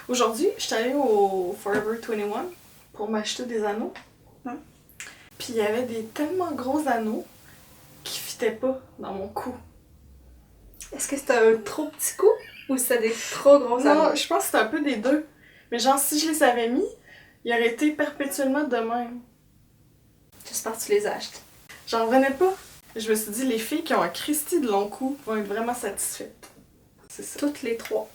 Aujourd'hui, je suis allée au Forever 21 pour m'acheter des anneaux. Puis il y avait des tellement gros anneaux qui fitaient pas dans mon cou. Est-ce que c'était un trop petit coup ou c'était des trop gros anneaux? Non, je pense que c'était un peu des deux. Mais genre, si je les avais mis, ils auraient été perpétuellement de même. J'espère que tu les as achetés. J'en revenais pas. Je me suis dit, les filles qui ont un Christy de long cou vont être vraiment satisfaites. C'est ça. Toutes les trois.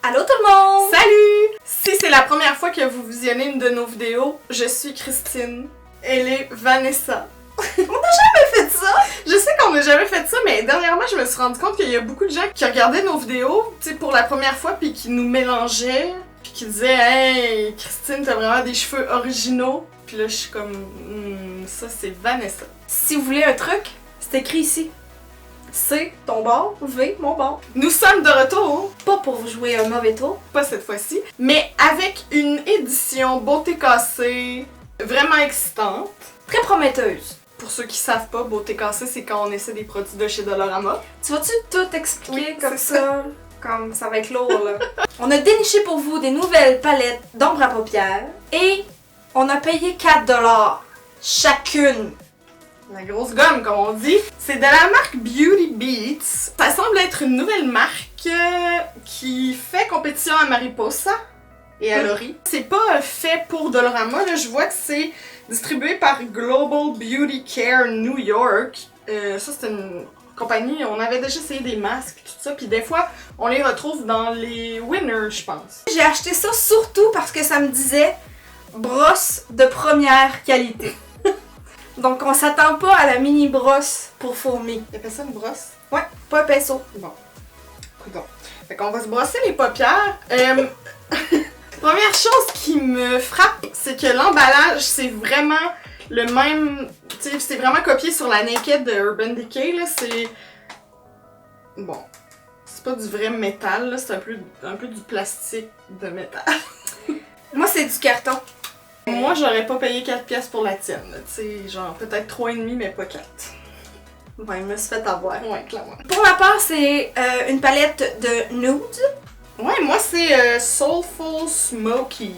Allô tout le monde! Salut! Si c'est la première fois que vous visionnez une de nos vidéos, je suis Christine. Elle est Vanessa. On n'a jamais fait ça! Je sais qu'on n'a jamais fait ça, mais dernièrement, je me suis rendu compte qu'il y a beaucoup de gens qui regardaient nos vidéos, tu sais, pour la première fois, puis qui nous mélangeaient, puis qui disaient « Hey, Christine, t'as vraiment des cheveux originaux. » Puis là, je suis comme ça, c'est Vanessa. Si vous voulez un truc, c'est écrit ici. C, ton bord, V, mon bord. Nous sommes de retour, Pas pour vous jouer un mauvais tour. pas cette fois-ci, mais avec une édition beauté cassée, vraiment excitante. Très prometteuse. Pour ceux qui savent pas, beauté cassée, c'est quand on essaie des produits de chez Dollarama. Tu vas-tu tout expliquer Oui, comme c'est ça? Comme ça va être lourd là. On a déniché pour vous des nouvelles palettes d'ombre à paupières et on a payé 4$ chacune. La grosse gomme, comme on dit. C'est de la marque Beauty Beats. Ça semble être une nouvelle marque qui fait compétition à Mariposa et à Lori. C'est pas fait pour Dollarama, là. Je vois que c'est distribué par Global Beauty Care New York. Ça, c'est une compagnie, on avait déjà essayé des masques, tout ça, puis des fois, on les retrouve dans les winners, je pense. J'ai acheté ça surtout parce que ça me disait brosse de première qualité. Donc on s'attend pas à la mini brosse pour fourmis. Il appelle ça une brosse? Ouais, pas un pinceau. Bon. Coudonc. Fait qu'on va se brosser les paupières. Première chose qui me frappe, c'est que l'emballage, c'est vraiment le même... Tu sais, c'est vraiment copié sur la Naked de Urban Decay, là. C'est... Bon. C'est pas du vrai métal, là. C'est un peu du plastique de métal. Moi c'est du carton. Moi, j'aurais pas payé 4 pièces pour la tienne, là. Tu sais, genre peut-être 3,5, mais pas 4. Ouais, je me suis fait avoir. Ouais, clairement. Pour ma part, c'est une palette de nude. Ouais, moi c'est Soulful Smokies.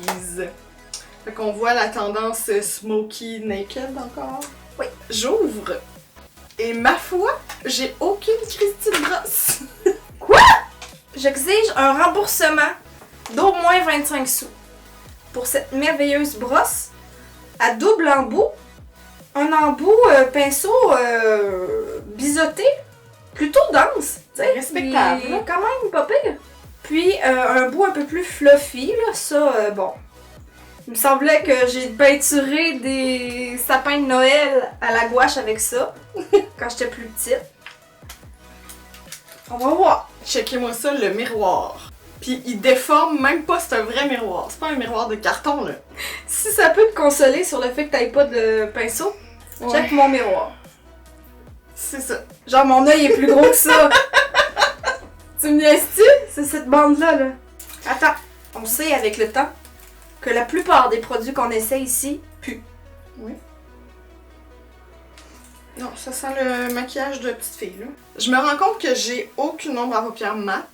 Fait qu'on voit la tendance smoky naked encore. Oui. J'ouvre. Et ma foi, j'ai aucune Christie de brosse. J'exige un remboursement d'au moins 25 sous pour cette merveilleuse brosse à double embout. Un embout pinceau biseauté, plutôt dense. C'est respectable. Il est quand même pas pire. Puis un bout un peu plus fluffy, là, ça, bon. Il me semblait que j'ai peinturé des sapins de Noël à la gouache avec ça, quand j'étais plus petite. On va voir. Checkez-moi ça, le miroir. Puis il déforme même pas, c'est un vrai miroir. C'est pas un miroir de carton, là. Si ça peut te consoler sur le fait que t'ailles pas de pinceau, check mon miroir. C'est ça. Genre mon œil est plus gros que ça. Tu me niaises-tu? C'est cette bande-là, là. Attends, on sait avec le temps que la plupart des produits qu'on essaie ici puent. Oui. Non, ça sent le maquillage de petite fille, là. Je me rends compte que j'ai aucune ombre à paupières mat.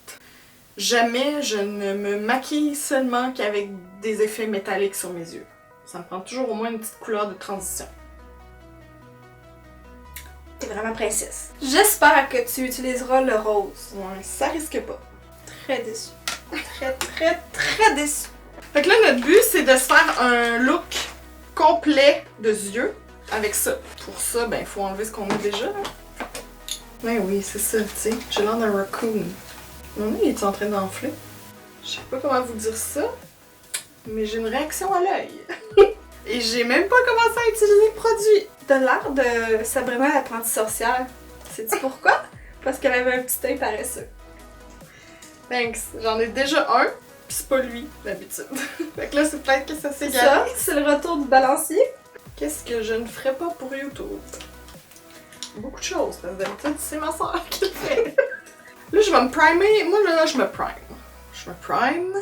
Jamais je ne me maquille seulement qu'avec des effets métalliques sur mes yeux. Ça me prend toujours au moins une petite couleur de transition. T'es vraiment princesse. J'espère que tu utiliseras le rose. Ouais, ça risque pas. Très déçue. Très déçue. Fait que là, notre but, c'est de se faire un look complet de yeux avec ça. Pour ça, ben, faut enlever ce qu'on a déjà, là. Ben oui, c'est ça, tu sais. J'ai l'air d'un raccoon. Mon nez, il est en train d'enfler? Je sais pas comment vous dire ça, mais j'ai une réaction à l'œil. Et j'ai même pas commencé à utiliser le produit. T'as l'air de Sabrina l'apprentie sorcière. Sais-tu pourquoi? Parce qu'elle avait un petit œil paresseux. Thanks. J'en ai déjà un, pis c'est pas lui, d'habitude. Fait que là, c'est peut-être que ça C'est s'égale. ça? C'est le retour du balancier? Qu'est-ce que je ne ferais pas pour YouTube? Beaucoup de choses, parce que d'habitude, c'est ma soeur qui le fait. Là, je vais me primer. Moi, là, je me prime. Je me prime.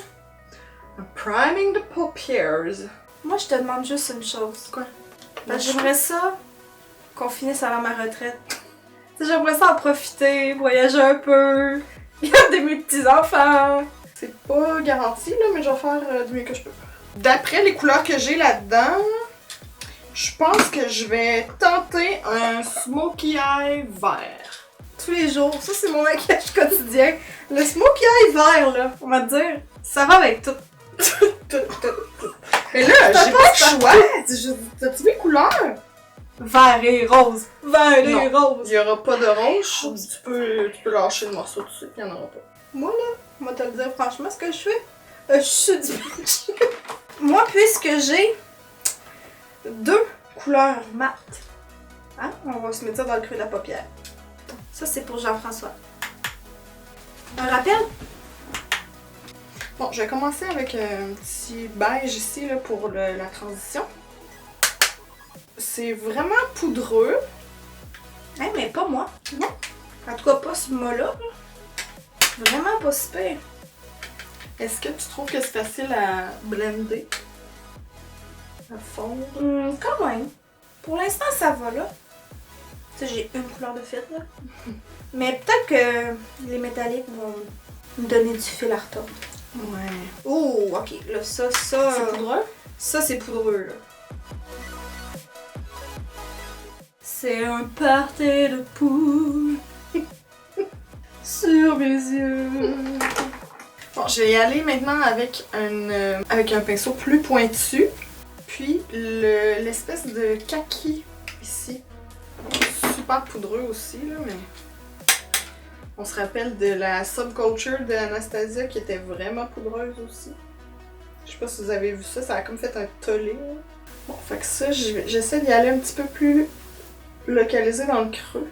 I'm priming the paupières. Moi, je te demande juste une chose. Quoi? Parce que j'aimerais ça qu'on finisse avant ma retraite. Tu J'aimerais ça en profiter, voyager un peu, garder mes petits-enfants. C'est pas garanti, là, mais je vais faire du mieux que je peux. D'après les couleurs que j'ai là-dedans, je pense que je vais tenter un smokey eye vert. Tous les jours, ça c'est mon maquillage quotidien. Le smokey eye vert, là, on va te dire, ça va avec tout. Mais là, j'ai pas le choix. T'as-tu les couleurs? Vert et rose. Vert et Non. rose. Il y aura pas de rouge. Tu peux lâcher le morceau dessus, il y en aura pas. Moi, là, on va te le dire franchement, ce que je fais, je suis du bitch. Moi, puisque j'ai 2 couleurs mat, hein, on va se mettre ça dans le creux de la paupière. Ça, c'est pour Jean-François. Un rappel? Bon, je vais commencer avec un petit beige ici là, pour la transition. C'est vraiment poudreux. Hein, mais pas moi. Non. En tout cas, pas ce mot-là. Vraiment pas si pire. Est-ce que tu trouves que c'est facile à blender? À fondre? Quand même. Pour l'instant, ça va là. Tu sais, j'ai une couleur de fil là. Mais peut-être que les métalliques vont me donner du fil à retordre. Ouais. Oh, ok. Là, ça. C'est poudreux? Ça, c'est poudreux là. C'est un party de poule sur mes yeux. Bon, je vais y aller maintenant avec un pinceau plus pointu. Puis l'espèce de kaki ici. Super poudreux aussi, là, mais on se rappelle de la Subculture de Anastasia qui était vraiment poudreuse aussi. Je sais pas si vous avez vu ça, ça a comme fait un tollé. Là. Bon, fait que ça, j'essaie d'y aller un petit peu plus localisé dans le creux.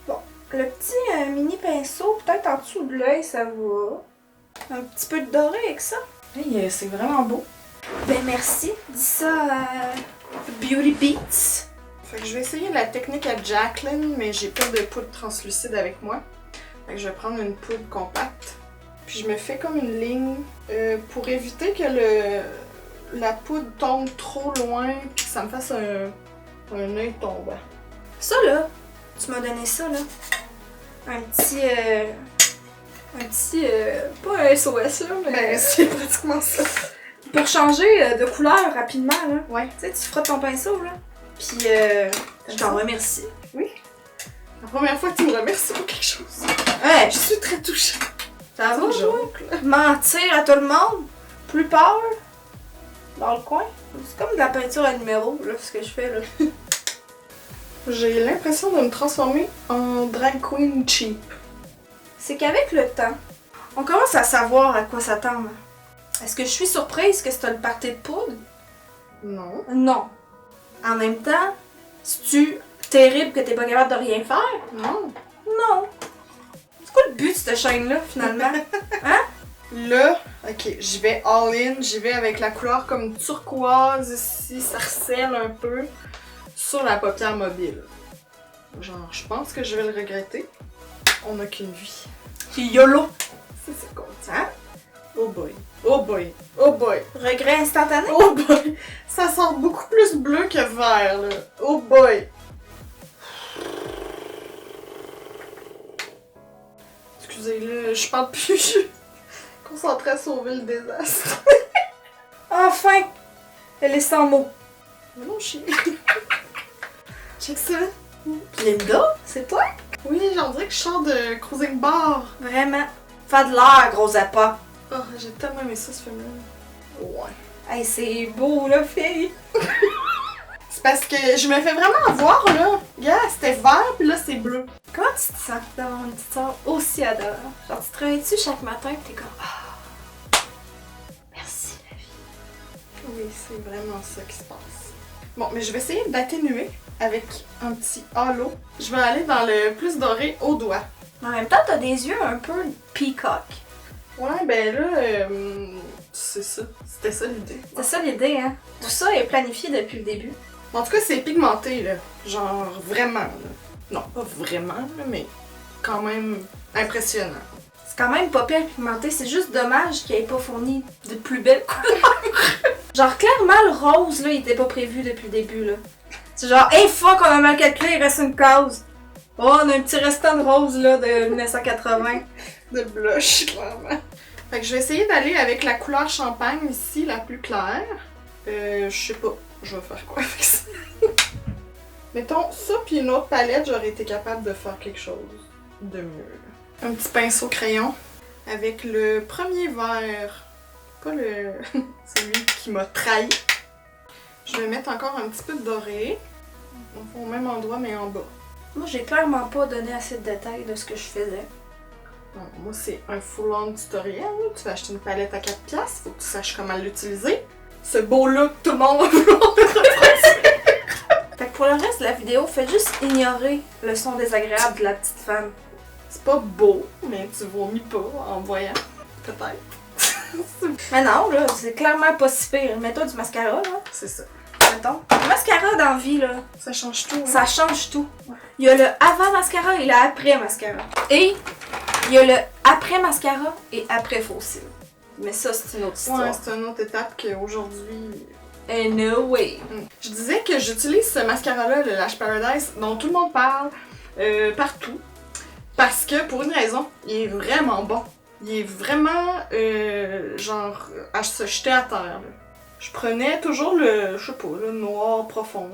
Bon, le petit mini pinceau, peut-être en dessous de l'œil, ça va. Un petit peu de doré avec ça. Hey, c'est vraiment beau. Ben merci. Dis ça à Beauty Beats. Fait que je vais essayer la technique à Jacqueline, mais j'ai pas de poudre translucide avec moi. Fait que je vais prendre une poudre compacte. Puis je me fais comme une ligne pour éviter que la poudre tombe trop loin puis que ça me fasse un œil tombant. Ça là, tu m'as donné ça là. Un petit pas un SOS là, mais Ben, c'est pratiquement ça. pour changer de couleur rapidement là. Ouais. Tu sais, tu frottes ton pinceau là. Puis je t'en remercie. La première fois que tu me remercies pour quelque chose. Ouais, Je suis très touchée. ça va, C'est une toi? joke, là. Mentir à tout le monde? Plus peur? Dans le coin? C'est comme de la peinture à numéro, là, ce que je fais, là. J'ai l'impression de me transformer en drag queen cheap. C'est qu'avec le temps, on commence à savoir à quoi s'attendre. Est-ce que je suis surprise que c'est le party de poudre? Non. Non. En même temps, c'est-tu terrible que t'es pas capable de rien faire? Non. Non. C'est quoi le but de cette chaîne-là, finalement? Hein? Là, ok, j'y vais all-in, j'y vais avec la couleur comme turquoise ici, ça recèle un peu sur la paupière mobile. Genre, je pense que je vais le regretter. On n'a qu'une vie. Puis YOLO. C'est con. Hein? Oh boy. Oh boy. Oh boy. Regret instantané? Oh boy. Ça sent beaucoup plus bleu que vert, là. Oh boy. Excusez, là, je parle plus. Je suis concentrée à sauver le désastre. Enfin! Elle est sans mots. Mais non, chier. Check ça. Linda, c'est toi? Oui, j'en dirais que je sors de Cruising Bar. Vraiment. Fais de l'air, gros appât. Oh, j'ai tellement aimé ça, ce film-là. Ouais. Hey, c'est beau, là, fille. C'est parce que je me fais vraiment avoir, là. Regarde, c'était vert, puis là, c'est bleu. Comment tu te sens d'avoir une petite soeur aussi adorable? Genre, tu te réveilles-tu chaque matin et t'es comme ah, merci la vie. Oui, c'est vraiment ça qui se passe. Bon, mais je vais essayer d'atténuer avec un petit halo. Je vais aller dans le plus doré au doigt. Mais en même temps, t'as des yeux un peu peacock. Ouais, ben là, c'est ça. C'était ça l'idée. C'est ça l'idée, hein? Tout ça est planifié depuis le début. En tout cas, c'est pigmenté, là. Genre, vraiment, là. Non, pas vraiment, là, mais quand même impressionnant. C'est quand même pas pire pigmenté, c'est juste dommage qu'il ait pas fourni de plus belles couleurs. Genre, clairement, le rose, là, il était pas prévu depuis le début, là. C'est genre, hey fuck, on a mal calculé, il reste une case. Oh, on a un petit restant de rose là de 1980. De blush, clairement. Fait que je vais essayer d'aller avec la couleur champagne ici, la plus claire. Je sais pas, je vais faire quoi avec ça. Mettons, ça puis une autre palette, j'aurais été capable de faire quelque chose de mieux. Un petit pinceau crayon avec le premier vert, pas le celui qui m'a trahi. Je vais mettre encore un petit peu de doré, au même endroit mais en bas. Moi, j'ai clairement pas donné assez de détails de ce que je faisais. Bon, moi, c'est un full-on tutoriel. Tu vas acheter une palette à 4$, faut que tu saches comment l'utiliser. Ce beau look, tout le monde va vouloir le reproduire. Fait que pour le reste de la vidéo, faites juste ignorer le son désagréable de la petite femme. C'est pas beau, mais tu vomis pas en voyant. Peut-être. Mais non, là, c'est clairement pas si pire. Mets-toi du mascara, là. C'est ça. Mettons. Le mascara dans la vie, là, Ça change tout. Hein? ça change tout. Il y a le avant mascara et le après mascara. Et il y a le après mascara et après faux cils. Mais ça, c'est une autre histoire. Ouais, c'est une autre étape qu'aujourd'hui... And no way. Je disais que j'utilise ce mascara-là, le Lash Paradise, dont tout le monde parle partout. Parce que, pour une raison, il est vraiment bon. Il est vraiment, genre, à se jeter à terre. Là. Je prenais toujours le, je sais pas, le noir profond,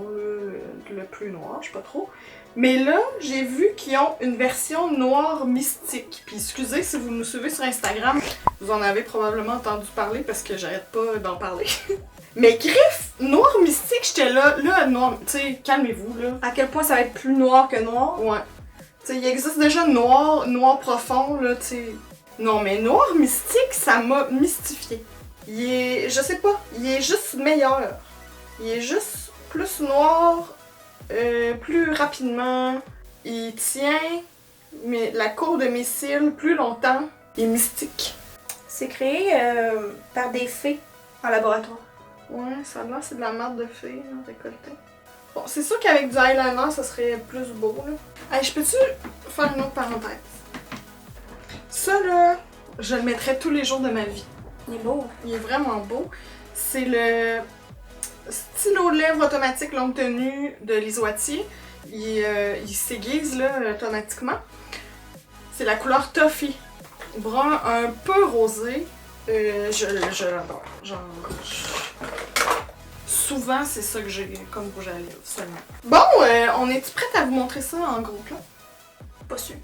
le plus noir, je sais pas trop. Mais là, j'ai vu qu'ils ont une version noire mystique. Puis excusez si vous nous suivez sur Instagram, vous en avez probablement entendu parler parce que j'arrête pas d'en parler. Mais Griff, noir mystique, j'étais là, noir, tu sais, calmez-vous là. À quel point ça va être plus noir que noir? Ouais. Tu sais, il existe déjà noir profond, là, tu sais. Non, mais noir mystique, ça m'a mystifié. Il est, je sais pas, il est juste meilleur. Il est juste plus noir, plus rapidement. Il tient mais la cour de mes cils plus longtemps. Il est mystique. C'est créé par des fées en laboratoire. Ouais, ça a l'air, c'est de la merde de fée, là, récoltée. Bon, c'est sûr qu'avec du eyeliner, ça serait plus beau, là. Hey, je peux-tu faire une autre parenthèse? Ça, là, je le mettrais tous les jours de ma vie. Il est beau. Il est vraiment beau. C'est le stylo de lèvres automatique longue tenue de Lisoitier. Il s'aiguise, là, automatiquement. C'est la couleur Toffee. Brun un peu rosé. Je l'adore. Genre... Souvent, c'est ça que j'ai comme rouge à lèvres seulement. Bon, on est-tu prête à vous montrer ça en gros plan? Pas sûr.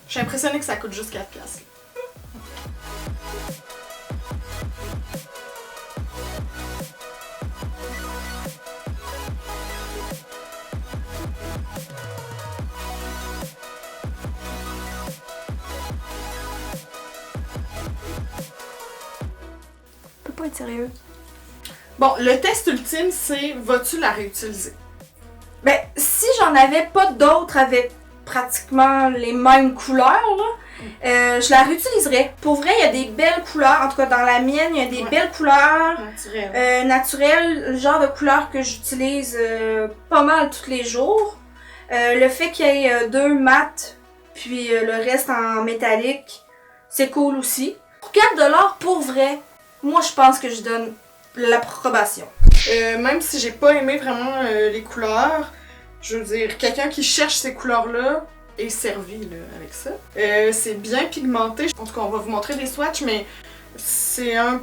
Je suis impressionnée que ça coûte juste 4$. Là. Peut pas être sérieux. Bon, le test ultime, c'est vas-tu la réutiliser? Ben, si j'en avais pas d'autres avec pratiquement les mêmes couleurs, là, je la réutiliserais. Pour vrai, il y a des belles couleurs, en tout cas dans la mienne, il y a des belles couleurs naturelles, le genre de couleurs que j'utilise pas mal tous les jours. Le fait qu'il y ait deux mat, puis le reste en métallique, c'est cool aussi. Pour 4$, pour vrai, moi je pense que je donne l'approbation. Même si j'ai pas aimé vraiment les couleurs, je veux dire, quelqu'un qui cherche ces couleurs-là est servi là, avec ça. C'est bien pigmenté. En tout cas, on va vous montrer des swatchs, mais c'est un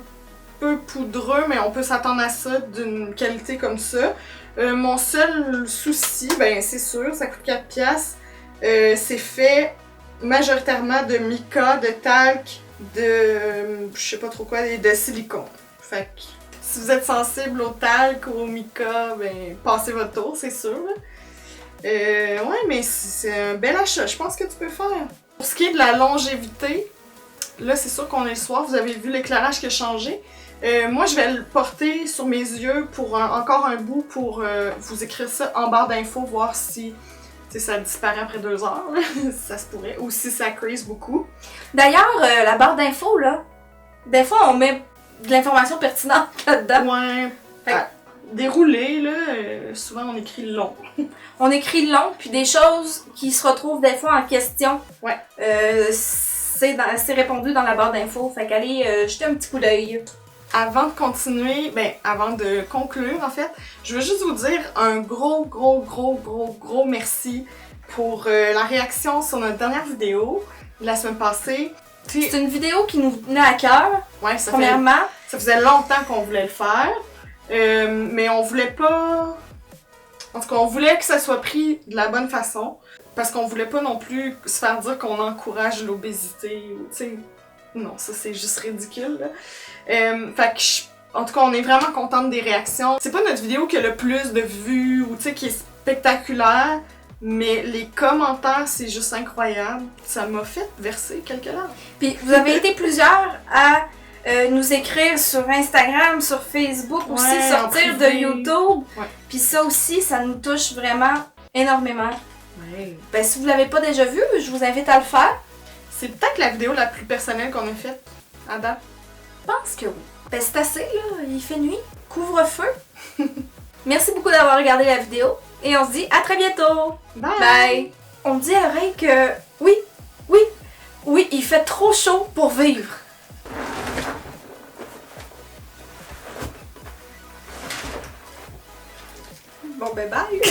peu poudreux, mais on peut s'attendre à ça d'une qualité comme ça. Mon seul souci, ben c'est sûr, ça coûte 4$. C'est fait majoritairement de mica, de talc, de je sais pas trop quoi, de silicone. Fait que si vous êtes sensible au talc ou au mica, ben passez votre tour, c'est sûr. Ouais, mais c'est un bel achat, je pense que tu peux faire. Pour ce qui est de la longévité, là c'est sûr qu'on est le soir, vous avez vu l'éclairage qui a changé. Moi je vais le porter sur mes yeux pour encore un bout pour vous écrire ça en barre d'infos, voir si ça disparaît après 2 heures, ça se pourrait, ou si ça crease beaucoup. D'ailleurs, la barre d'infos, là, des fois on met de l'information pertinente là-dedans. Ouais, déroulé, là, souvent on écrit long. On écrit long, puis des choses qui se retrouvent des fois en question. Ouais. C'est répondu dans la barre d'infos, fait qu'allez jeter un petit coup d'œil. Avant de continuer, avant de conclure en fait, je veux juste vous dire un gros merci pour la réaction sur notre dernière vidéo de la semaine passée. C'est une vidéo qui nous tenait à cœur, Ouais, premièrement. ça faisait longtemps qu'on voulait le faire, mais on voulait pas... En tout cas, on voulait que ça soit pris de la bonne façon, parce qu'on voulait pas non plus se faire dire qu'on encourage l'obésité, ou tu sais... Non, ça c'est juste ridicule, là. Fait que, en tout cas, on est vraiment contente des réactions. C'est pas notre vidéo qui a le plus de vues, ou tu sais, qui est spectaculaire, mais les commentaires, c'est juste incroyable. Ça m'a fait verser quelques larmes. Puis vous avez été plusieurs à nous écrire sur Instagram, sur Facebook, aussi Ouais, sortir en de privé. YouTube. Ouais. Puis ça aussi, ça nous touche vraiment énormément. Ouais. Ben, si vous l'avez pas déjà vu, je vous invite à le faire. C'est peut-être la vidéo la plus personnelle qu'on a faite à date. Je pense que oui. Ben, c'est assez, là. Il fait nuit. Couvre-feu. Merci beaucoup d'avoir regardé la vidéo. Et on se dit à très bientôt. Bye! Bye. On dit à l'oreille que oui, il fait trop chaud pour vivre. Bon ben bye.